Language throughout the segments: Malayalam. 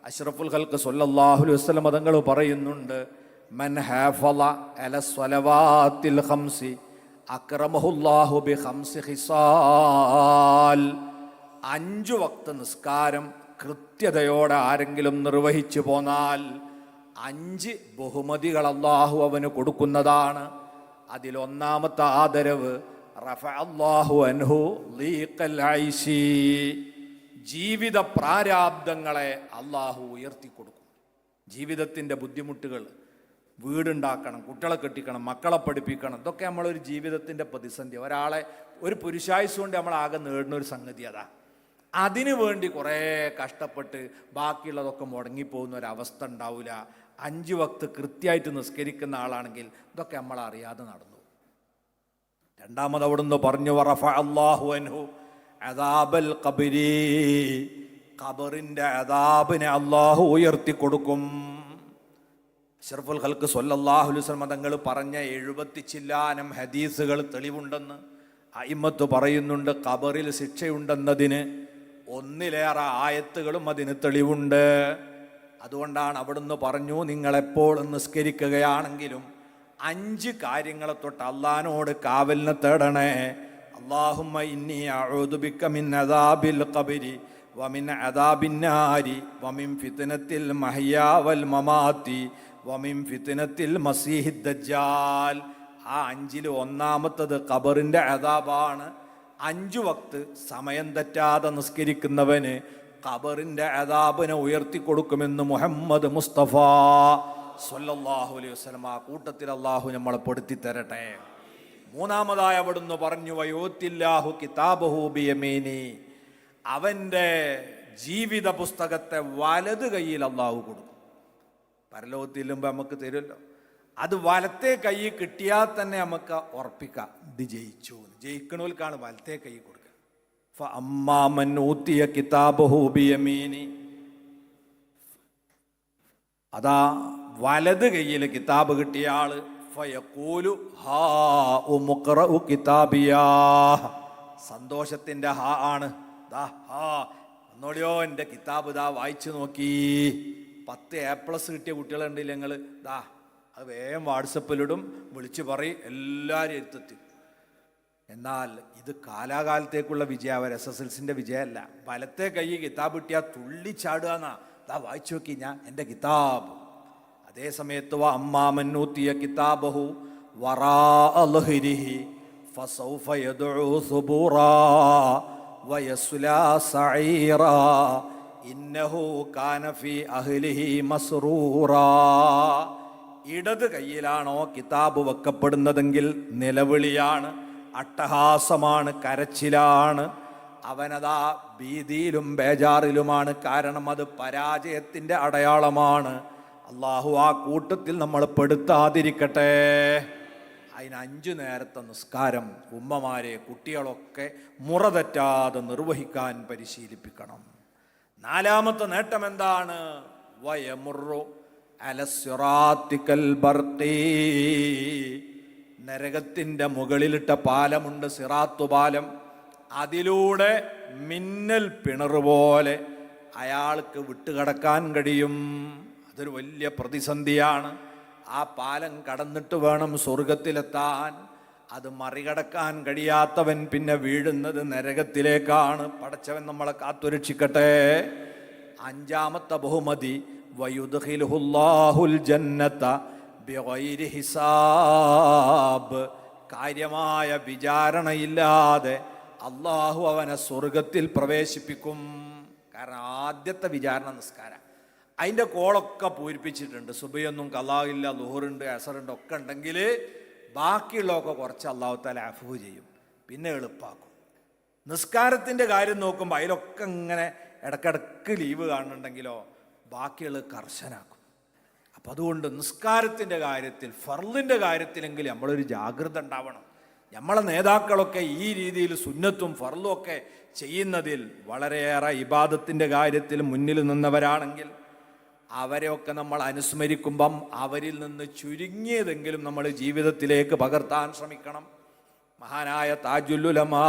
അഷ്റഫുൽ ഖൽഖ് സ്വല്ലല്ലാഹു അലൈഹി വസല്ലം തങ്ങൾ പറയുന്നുണ്ട്, മൻ ഹാഫള അല സ്വലവാത്തിൽ ഖംസി അക്രമഹുല്ലാഹു ബി ഖംസി ഖിസാൽ. 5 വക്ത് നിസ്കാരം കൃത്യതയോടെ ആരെങ്കിലും നിർവഹിച്ചു പോന്നാൽ 5 ബഹുമതികൾ അല്ലാഹു അവന് കൊടുക്കുന്നതാണ്. അതിലൊന്നാമത്തെ ആദരവ് റഫഅല്ലാഹു അൻഹു ലീഖൽ ഐശി, ജീവിത പ്രാരാബ്ദങ്ങളെ അല്ലാഹു ഉയർത്തിക്കൊടുക്കും. ജീവിതത്തിൻ്റെ ബുദ്ധിമുട്ടുകൾ, വീടുണ്ടാക്കണം, കുട്ടികളെ കെട്ടിക്കണം, മക്കളെ പഠിപ്പിക്കണം, ഇതൊക്കെ നമ്മളൊരു ജീവിതത്തിൻ്റെ പ്രതിസന്ധി. ഒരു പുരുഷായുസ് കൊണ്ട് നമ്മളാകെ നേടുന്ന ഒരു സംഗതി അതാ. അതിനു വേണ്ടി കുറേ കഷ്ടപ്പെട്ട് ബാക്കിയുള്ളതൊക്കെ മുടങ്ങിപ്പോകുന്ന ഒരവസ്ഥ ഉണ്ടാവില്ല. 5 വക്ത് കൃത്യമായിട്ട് നിസ്കരിക്കുന്ന ആളാണെങ്കിൽ ഇതൊക്കെ നമ്മളറിയാതെ നടന്നു. രണ്ടാമത് അവിടുന്ന് പറഞ്ഞു, റഫഅല്ലാഹു അൻഹു അദാബൽ ഖബരി, ഖബറിന്റെ അദാബിനെ അല്ലാഹു ഉയർത്തി കൊടുക്കും. അഷ്റഫുൽ ഖൽഖ് സ്വല്ലല്ലാഹു അലൈഹി വസല്ലം തങ്ങൾ പറഞ്ഞ 70 ചില്ലാനം ഹദീസുകൾ തെളിവുണ്ടെന്ന് അയിമ്മത്ത് പറയുന്നുണ്ട്. ഖബറിൽ ശിക്ഷയുണ്ടെന്നതിന് 1 ആയത്തുകളും അതിന് തെളിവുണ്ട്. അതുകൊണ്ടാണ് അവിടുന്ന് പറഞ്ഞു, നിങ്ങളെപ്പോൾ നിസ്കരിക്കുകയാണെങ്കിലും 5 കാര്യങ്ങളെ തൊട്ട് അള്ളാഹിനോട് കാവലിനെ തേടണേ. അല്ലാഹുമ്മ ഇന്നി അഊദു ബിക മിൻ അദാബിൽ ഖബരി വമിൻ അദാബിൻ നാരി വമിൻ ഫിത്നത്തിൽ മഹ്യാ വൽ മമാതി വമിൻ ഫിത്നത്തിൽ മസീഹിദ് ദജ്ജാൽ. ആ 5-ൽ ഒന്നാമത്തത് ഖബറിന്റെ അദാബാണ്. 5 വക്ത് സമയം തെറ്റാതെ നിസ്കരിക്കുന്നവന് ഖബറിന്റെ അദാബിനെ ഉയർത്തി കൊടുക്കുമെന്ന് മുഹമ്മദ് മുസ്തഫ സ്വല്ലല്ലാഹു അലൈഹി വസല്ലം. ആ കൂട്ടത്തിൽ അല്ലാഹു നമ്മളെ പെടുത്തി തരട്ടെ. മൂന്നാമതായി അവിടുന്ന് പറഞ്ഞു, വയോത്തില്ലാഹു കിതാബഹു ബിയമീനി, അവന്റെ ജീവിത പുസ്തകത്തെ വലത് കൈയിൽ അല്ലാഹു കൊടുക്കും. പരലോകത്തില്ലുമ്പോൾ നമുക്ക് തരുമല്ലോ, അത് വലത്തെ കൈ കിട്ടിയാൽ തന്നെ നമുക്ക് ഉറപ്പിക്കാം ഇത് ജയിച്ചു. ജയിക്കണോൽക്കാണ് വലത്തെ കൈ കൊടുക്കുക. ഫഅമ്മാ മൻ ഊതിയ കിതാബഹു ബിയമീനി, അതാ വലത് കൈയിൽ കിതാബ് കിട്ടിയ ആള് ഫയഖൂലു ഹാ ഉഖ്റഉ കിതാബിയാ, സന്തോഷത്തിന്റെ ഹാ ആണ്. ദാ ഹാ ഒന്നോളിയോ, എൻ്റെ കിതാബ് ദാ വായിച്ചു നോക്കി. 10 A+ കിട്ടിയ കുട്ടികളുണ്ടെങ്കിൽ ഞങ്ങൾ ദാ അത് വേഗം വാട്സപ്പിലിടും, വിളിച്ചു പറയും, എല്ലാവരും എത്തി. എന്നാൽ ഇത് കാലാകാലത്തേക്കുള്ള വിജയം, അവർ SSLCൻ്റെ വിജയമല്ല. വലത്തെ കൈ കിതാബ് കിട്ടിയാൽ തുള്ളിച്ചാടുകയെന്നാ, ദാ വായിച്ചു നോക്കി ഞാൻ എൻ്റെ കിതാബ്. അതേ സമയത്ത് അമ്മാമൻ ഊതിയ കിതാബഹു വറാഅ ളഹ്രിഹി ഫസൗഫ യദ്ഉ സുബൂറാ വയസ്ലാ സഈറാ ഇന്നഹു കാന ഫീ അഹ്ലിഹി മസ്റൂറാ. ഇടത് കയ്യിലാണോ കിതാബ് വെക്കപ്പെടുന്നതെങ്കിൽ നിലവിളിയാണ്, അട്ടഹാസമാണ്, കരച്ചിലാണ്. അവനതാ ഭീതിയിലും ബേജാറിലുമാണ്. കാരണം അത് പരാജയത്തിൻ്റെ അടയാളമാണ്. അള്ളാഹു ആ കൂട്ടത്തിൽ നമ്മൾ പെടുത്താതിരിക്കട്ടെ. അതിന് 5 നേരത്തെ നിസ്കാരം ഉമ്മമാരെ, കുട്ടികളൊക്കെ മുറ തെറ്റാതെ നിർവഹിക്കാൻ പരിശീലിപ്പിക്കണം. 4ാമത്തെ നേട്ടം എന്താണ്? വയമുറു അലസ്സിറാത്തിക്കൽ ബർഖി, നരകത്തിൻ്റെ മുകളിലിട്ട പാലമുണ്ട്, സിറാത്തു പാലം. അതിലൂടെ മിന്നൽ പിണറ് പോലെ അയാൾക്ക് വിട്ടുകടക്കാൻ കഴിയും. അതൊരു വലിയ പ്രതിസന്ധിയാണ്. ആ പാലം കടന്നിട്ട് വേണം സ്വർഗത്തിലെത്താൻ. അത് മറികടക്കാൻ കഴിയാത്തവൻ പിന്നെ വീഴുന്നത് നരകത്തിലേക്കാണ്. പടച്ചവൻ നമ്മളെ കാത്തുരക്ഷിക്കട്ടെ. 5ാമത്തെ ബഹുമതി വയുദ്ഖിലുഹുല്ലാഹുൽ ജന്നത ബിഗൈരി ഹിസാബ്, കാര്യമായ വിചാരണയില്ലാതെ അള്ളാഹു അവനെ സ്വർഗത്തിൽ പ്രവേശിപ്പിക്കും. കാരണം ആദ്യത്തെ വിചാരണ നിസ്കാരം, അതിൻ്റെ കോളൊക്കെ പൂരിപ്പിച്ചിട്ടുണ്ട്. സുബയൊന്നും ഖളാഇല്ല, ളുഹറുണ്ട്, അസറുണ്ട് ഒക്കെ ഉണ്ടെങ്കിൽ ബാക്കിയുള്ളതൊക്കെ കുറച്ച് അല്ലാഹു തആല അഫ്വു ചെയ്യും, പിന്നെ എളുപ്പാക്കും. നിസ്കാരത്തിൻ്റെ കാര്യം നോക്കുമ്പോൾ അതിലൊക്കെ ഇങ്ങനെ ഇടക്കിടക്ക് ലീവ് കാണുന്നുണ്ടെങ്കിലോ ബാക്കിയുള്ളത് കർശനാക്കും. അപ്പം അതുകൊണ്ട് നിസ്കാരത്തിൻ്റെ കാര്യത്തിൽ, ഫർളിൻ്റെ കാര്യത്തിലെങ്കിലും നമ്മളൊരു ജാഗ്രത ഉണ്ടാവണം. നമ്മളെ നേതാക്കളൊക്കെ ഈ രീതിയിൽ സുന്നത്തും ഫർളും ഒക്കെ ചെയ്യുന്നതിൽ വളരെയേറെ ഇബാദത്തിൻ്റെ കാര്യത്തിൽ മുന്നിൽ നിന്നവരാണെങ്കിൽ അവരെയൊക്കെ നമ്മൾ അനുസ്മരിക്കുമ്പം അവരിൽ നിന്ന് ചുരുങ്ങിയതെങ്കിലും നമ്മൾ ജീവിതത്തിലേക്ക് പകർത്താൻ ശ്രമിക്കണം. മഹാനായ താജുൽ ഉലമാ,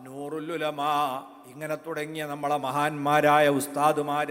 നൂറുൽ ഉലമാ, ഇങ്ങനെ തുടങ്ങിയ നമ്മളെ മഹാന്മാരായ ഉസ്താദുമാർ